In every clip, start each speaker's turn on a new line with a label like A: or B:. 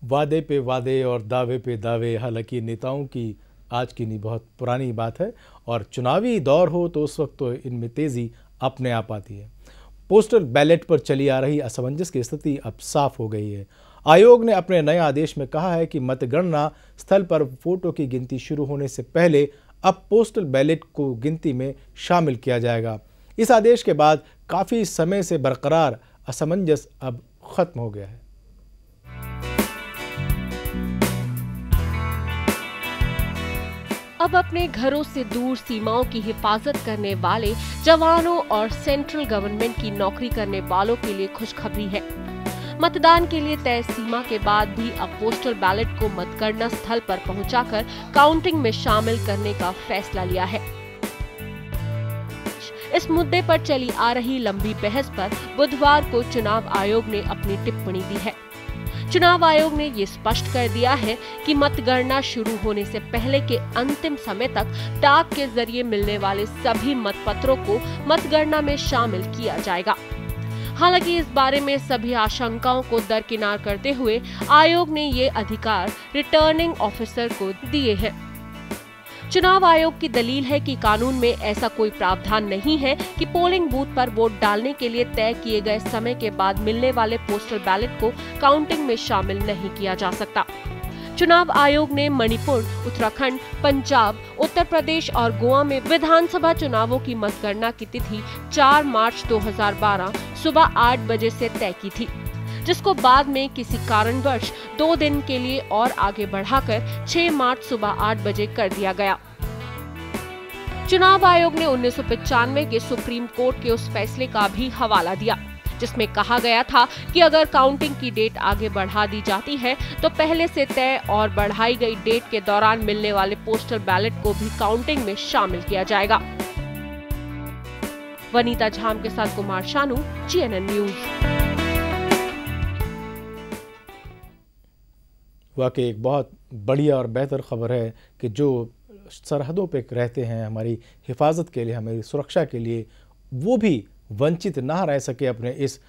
A: वादे पे वादे और दावे पे दावे, हालांकि नेताओं की आज की नहीं बहुत पुरानी बात है और चुनावी दौर हो तो उस वक्त तो इनमें तेज़ी अपने आप आती है। पोस्टल बैलेट पर चली आ रही असमंजस की स्थिति अब साफ हो गई है। आयोग ने अपने नए आदेश में कहा है कि मतगणना स्थल पर वोटों की गिनती शुरू होने से पहले अब पोस्टल बैलेट को गिनती में शामिल किया जाएगा। इस आदेश के बाद काफ़ी समय से बरकरार असमंजस अब खत्म हो गया है।
B: अब अपने घरों से दूर सीमाओं की हिफाजत करने वाले जवानों और सेंट्रल गवर्नमेंट की नौकरी करने वालों के लिए खुशखबरी है। मतदान के लिए तय सीमा के बाद भी अब पोस्टल बैलेट को मतगणना स्थल पर पहुंचाकर काउंटिंग में शामिल करने का फैसला लिया है। इस मुद्दे पर चली आ रही लंबी बहस पर बुधवार को चुनाव आयोग ने अपनी टिप्पणी दी है। चुनाव आयोग ने ये स्पष्ट कर दिया है कि मतगणना शुरू होने से पहले के अंतिम समय तक डाक के जरिए मिलने वाले सभी मतपत्रों को मतगणना में शामिल किया जाएगा। हालांकि इस बारे में सभी आशंकाओं को दरकिनार करते हुए आयोग ने ये अधिकार रिटर्निंग ऑफिसर को दिए हैं। चुनाव आयोग की दलील है कि कानून में ऐसा कोई प्रावधान नहीं है कि पोलिंग बूथ पर वोट डालने के लिए तय किए गए समय के बाद मिलने वाले पोस्टल बैलेट को काउंटिंग में शामिल नहीं किया जा सकता। चुनाव आयोग ने मणिपुर, उत्तराखंड, पंजाब, उत्तर प्रदेश और गोवा में विधानसभा चुनावों की मतगणना की तिथि 4 मार्च 2012 सुबह 8 बजे से तय की थी, जिसको बाद में किसी कारणवश 2 दिन के लिए और आगे बढ़ाकर 6 मार्च सुबह 8 बजे कर दिया गया। चुनाव आयोग ने 1995 के सुप्रीम कोर्ट के उस फैसले का भी हवाला दिया, जिसमें कहा गया था कि अगर काउंटिंग की डेट आगे बढ़ा दी जाती है तो पहले से तय और बढ़ाई गई डेट के दौरान मिलने वाले पोस्टल बैलेट को भी काउंटिंग में शामिल किया जाएगा। वनीता झाम के साथ कुमार शानू, GNN न्यूज।
A: वाकई एक बहुत बढ़िया और बेहतर खबर है कि जो सरहदों पे रहते हैं हमारी हिफाजत के लिए, हमारी सुरक्षा के लिए, वो भी वंचित ना रह सके अपने इस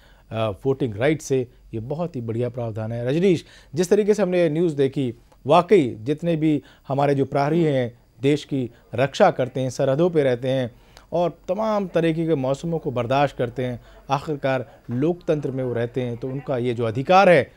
A: वोटिंग राइट से। ये बहुत ही बढ़िया प्रावधान है। रजनीश, जिस तरीके से हमने न्यूज़ देखी, वाकई जितने भी हमारे जो प्रहरी हैं देश की रक्षा करते हैं, सरहदों पे रहते हैं और तमाम तरीके के मौसमों को बर्दाश्त करते हैं, आखिरकार लोकतंत्र में वो रहते हैं, तो उनका ये जो अधिकार है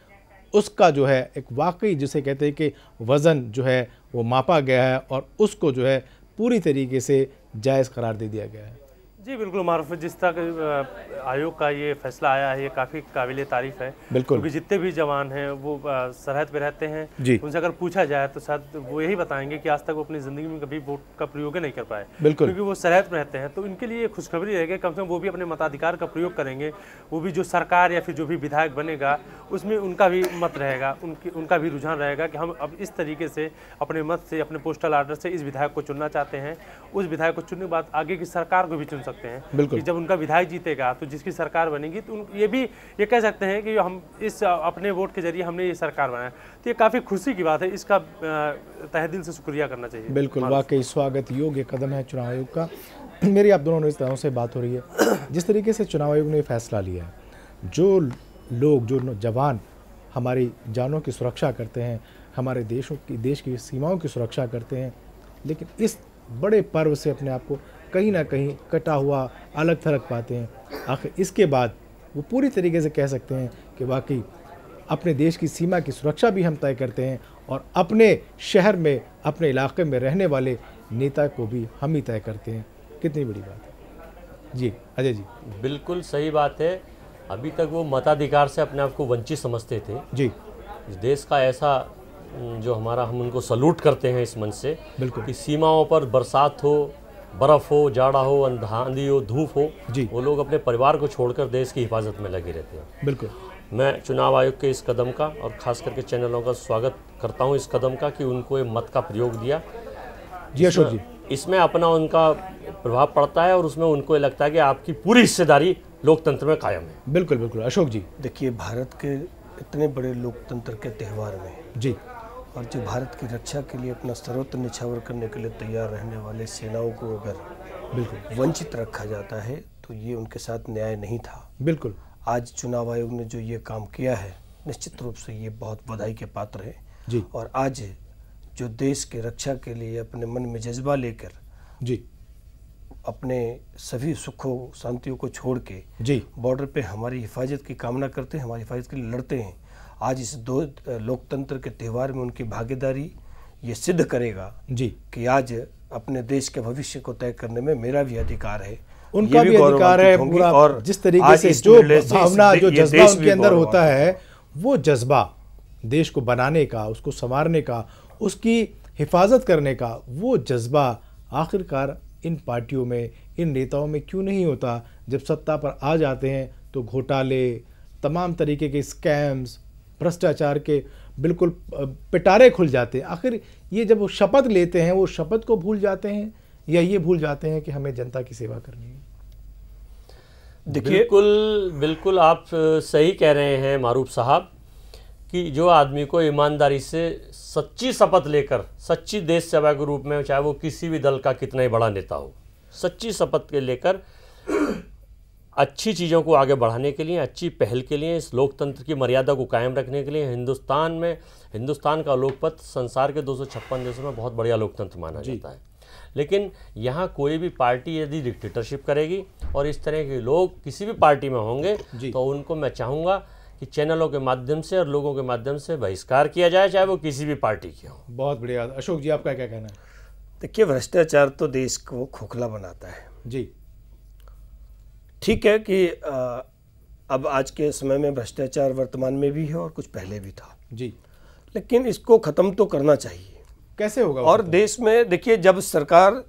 A: उसका जो है एक वाकई जिसे कहते हैं कि वज़न जो है वो मापा गया है और उसको जो है पूरी तरीके से जायज़ करार दे दिया गया है।
C: जी बिल्कुल मारूफ, जिस तरह आयोग का ये फैसला आया है ये काफ़ी काबिले तारीफ़ है।
A: बिल्कुल,
C: क्योंकि जितने भी जवान हैं वो सरहद पे रहते हैं, उनसे अगर पूछा जाए तो शायद वो यही बताएंगे कि आज तक वो अपनी ज़िंदगी में कभी वोट का प्रयोग नहीं कर पाए।
A: बिल्कुल,
C: क्योंकि वो सरहद पे रहते हैं, तो इनके लिए खुशखबरी रहेगी, कम से कम वो भी अपने मताधिकार का प्रयोग करेंगे। वो भी जो सरकार या फिर जो भी विधायक बनेगा उसमें उनका भी मत रहेगा, उनका भी रुझान रहेगा कि हम अब इस तरीके से अपने मत से, अपने पोस्टल आर्डर से इस विधायक को चुनना चाहते हैं। उस विधायक को चुनने के बाद आगे की सरकार को भी चुन सकते हैं।
A: बिल्कुल,
C: जब उनका विधायक जीतेगा तो जिसकी सरकार बनेगी तो ये कह सकते हैं कि हम इस अपने वोट के जरिए हमने ये सरकार बनाया। तो ये काफ़ी खुशी की बात है, इसका तहे दिल से शुक्रिया करना चाहिए।
A: बिल्कुल, वाकई स्वागत योग्य कदम है चुनाव आयोग का। मेरी आप दोनों नेताओं से बात हो रही है, जिस तरीके से चुनाव आयोग ने फैसला लिया है, जो लोग, जो जवान हमारी जानों की सुरक्षा करते हैं, हमारे देश की सीमाओं की सुरक्षा करते हैं, लेकिन इस बड़े पर्व से अपने आप को कहीं ना कहीं कटा हुआ, अलग थलग पाते हैं, आखिर इसके बाद वो पूरी तरीके से कह सकते हैं कि वाकई अपने देश की सीमा की सुरक्षा भी हम तय करते हैं और अपने शहर में, अपने इलाके में रहने वाले नेता को भी हम ही तय करते हैं। कितनी बड़ी बात है। जी अजय जी।
D: बिल्कुल सही बात है। अभी तक वो मताधिकार से अपने आप को वंचित समझते थे।
A: जी,
D: इस देश का ऐसा जो हमारा, हम उनको सलूट करते हैं इस मंच से।
A: बिल्कुल,
D: कि सीमाओं पर बरसात हो, बर्फ़ हो, जाड़ा हो, आंधी हो, धूप हो, वो लोग अपने परिवार को छोड़कर देश की हिफाजत में लगे रहते हैं।
A: बिल्कुल,
D: मैं चुनाव आयोग के इस कदम का और ख़ास करके चैनलों का स्वागत करता हूं इस कदम का कि उनको ये मत का प्रयोग दिया।
A: जी अशोक जी।
D: इसमें अपना उनका प्रभाव पड़ता है और उसमें उनको ये लगता है कि आपकी पूरी हिस्सेदारी लोकतंत्र में कायम है।
A: बिल्कुल बिल्कुल अशोक जी।
E: देखिए, भारत के इतने बड़े लोकतंत्र के त्यौहार में
A: जी,
E: और जो भारत की रक्षा के लिए अपना सर्वोत्तम निछावर करने के लिए तैयार रहने वाले सेनाओं को अगर
A: बिल्कुल
E: वंचित रखा जाता है तो ये उनके साथ न्याय नहीं था।
A: बिल्कुल।
E: आज चुनाव आयोग ने जो ये काम किया है निश्चित रूप से ये बहुत बधाई के पात्र है
A: जी।
E: और आज जो देश की रक्षा के लिए अपने मन में जज्बा लेकर
A: जी
E: अपने सभी सुखों शांतियों को छोड़ के
A: जी
E: बॉर्डर पे हमारी हिफाजत की कामना करते हैं, हमारी हिफाजत के लिए लड़ते हैं, आज इस दो लोकतंत्र के त्यौहार में उनकी भागीदारी ये सिद्ध करेगा
A: जी
E: कि आज अपने देश के भविष्य को तय करने में मेरा भी अधिकार है,
A: उनका भी अधिकार है पूरा। और जिस तरीके से जो भावना, जो जज्बा उनके अंदर होता है, वो जज्बा देश को बनाने का, उसको संवारने का, उसकी हिफाजत करने का, वो जज्बा आखिरकार इन पार्टियों में, इन नेताओं में क्यों नहीं होता? जब सत्ता पर आ जाते हैं तो घोटाले, तमाम तरीके के स्कैम्स, भ्रष्टाचार के बिल्कुल पिटारे खुल जाते हैं। आखिर ये जब वो शपथ लेते हैं, वो शपथ को भूल जाते हैं या ये भूल जाते हैं कि हमें जनता की सेवा करनी है?
D: देखिए, बिल्कुल बिल्कुल आप सही कह रहे हैं मारूफ साहब कि जो आदमी को ईमानदारी से सच्ची शपथ लेकर, सच्ची देश सेवा के रूप में, चाहे वो किसी भी दल का कितना ही बड़ा नेता हो, सच्ची शपथ के लेकर अच्छी चीज़ों को आगे बढ़ाने के लिए, अच्छी पहल के लिए, इस लोकतंत्र की मर्यादा को कायम रखने के लिए, हिंदुस्तान का लोकतंत्र संसार के 256 देशों में बहुत बढ़िया लोकतंत्र माना जाता है। लेकिन यहाँ कोई भी पार्टी यदि डिक्टेटरशिप करेगी और इस तरह के लोग किसी भी पार्टी में होंगे तो उनको मैं चाहूँगा कि चैनलों के माध्यम से और लोगों के माध्यम से बहिष्कार किया जाए, चाहे वो किसी भी पार्टी के हो।
A: बहुत बढ़िया। अशोक जी, आपका क्या कहना है?
E: देखिए, भ्रष्टाचार तो देश को खोखला बनाता है
A: जी।
E: ठीक है कि अब आज के समय में भ्रष्टाचार वर्तमान में भी है और कुछ पहले भी था
A: जी,
E: लेकिन इसको ख़त्म तो करना चाहिए।
A: कैसे होगा?
E: और देश में देखिए, जब सरकार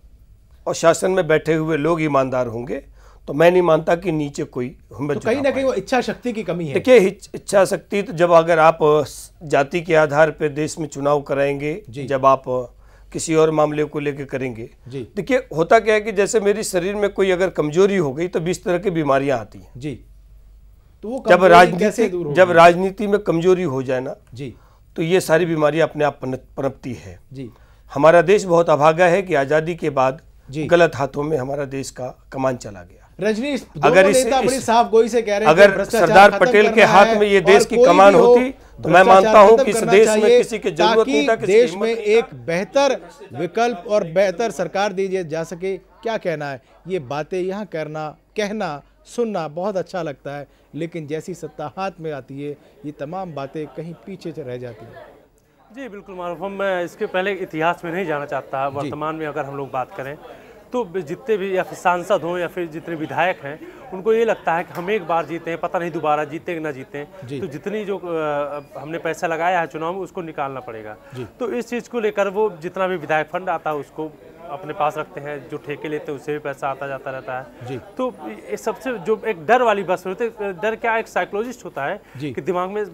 E: और शासन में बैठे हुए लोग ईमानदार होंगे तो मैं नहीं मानता कि नीचे कोई
A: तो कहीं ना कहीं वो इच्छा शक्ति की कमी है।
E: देखिए, इच्छा शक्ति तो जब अगर आप जाति के आधार पर देश में चुनाव कराएंगे, जब आप किसी और मामले को लेकर करेंगे, देखिए होता क्या है कि जैसे मेरे शरीर में कोई अगर कमजोरी हो गई तो 20 तरह की बीमारियां आती हैं
A: जी। तो वो
E: जब राजनीति में कमजोरी हो जाए ना
A: जी,
E: तो ये सारी बीमारियां अपने आप पनपती है
A: जी।
E: हमारा देश बहुत अभागा है कि आज़ादी के बाद गलत हाथों में हमारा देश का कमान चला गया।
A: रजनीश, अगर बड़ी साफ गोई से कह रहे हैं
E: अगर सरदार पटेल के हाथ में ये देश की कमान होती तो मैं मानता हूं कि इस देश में किसी की जरूरत नहीं था,
A: देश में एक बेहतर विकल्प और बेहतर सरकार दी जा सके। क्या कहना है? ये बातें यहाँ कहना सुनना बहुत अच्छा लगता है, लेकिन जैसी सत्ता हाथ में आती है ये तमाम बातें कहीं पीछे रह जाती हैं।
C: जी बिल्कुल मारूफ, मैं इसके पहले इतिहास में नहीं जाना चाहता। वर्तमान में अगर हम लोग बात करें तो जितने भी या फिर सांसद हों या फिर जितने विधायक हैं, उनको ये लगता है कि हम एक बार जीते हैं, पता नहीं दोबारा जीते कि ना जीते, तो जितनी जो हमने पैसा लगाया है चुनाव में उसको निकालना पड़ेगा। तो इस चीज़ को लेकर वो जितना भी विधायक फंड आता है उसको अपने पास रखते हैं, जो ठेके लेते हैं उससे भी पैसा आता जाता रहता है। तो ये सबसे जो एक डर वाली बात होती है, डर क्या एक साइकोलॉजिस्ट होता है कि दिमाग में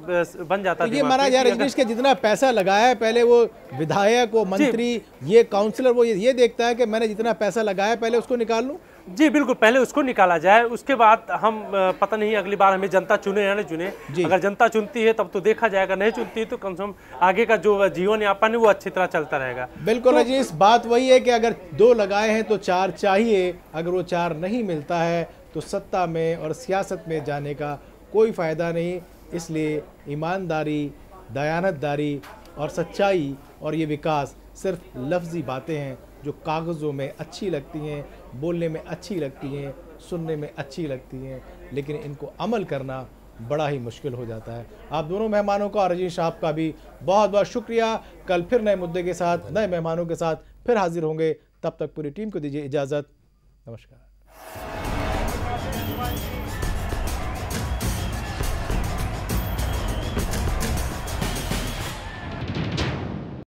C: बन जाता है।
A: ये माना जा रहा है कि जितना पैसा लगाया है, पहले वो विधायक, वो मंत्री, ये काउंसलर, वो ये देखता है कि मैंने जितना पैसा लगाया है पहले उसको निकाल लूं।
C: जी बिल्कुल, पहले उसको निकाला जाए, उसके बाद हम पता नहीं अगली बार हमें जनता चुने या नहीं चुने। अगर जनता चुनती है तब तो देखा जाएगा, नहीं चुनती है तो कम से कम आगे का जो जीवन यापन है वो अच्छी तरह चलता रहेगा।
A: बिल्कुल रजीश, बात वही है कि अगर 2 लगाए हैं तो 4 चाहिए। अगर वो 4 नहीं मिलता है तो सत्ता में और सियासत में जाने का कोई फ़ायदा नहीं। इसलिए ईमानदारी, दयानतदारी और सच्चाई और ये विकास सिर्फ लफ्ज़ी बातें हैं जो कागज़ों में अच्छी लगती हैं, बोलने में अच्छी लगती हैं, सुनने में अच्छी लगती हैं, लेकिन इनको अमल करना बड़ा ही मुश्किल हो जाता है। आप दोनों मेहमानों का और रजीश आपका भी बहुत बहुत शुक्रिया। कल फिर नए मुद्दे के साथ, नए मेहमानों के साथ फिर हाजिर होंगे। तब तक पूरी टीम को दीजिए इजाज़त। नमस्कार।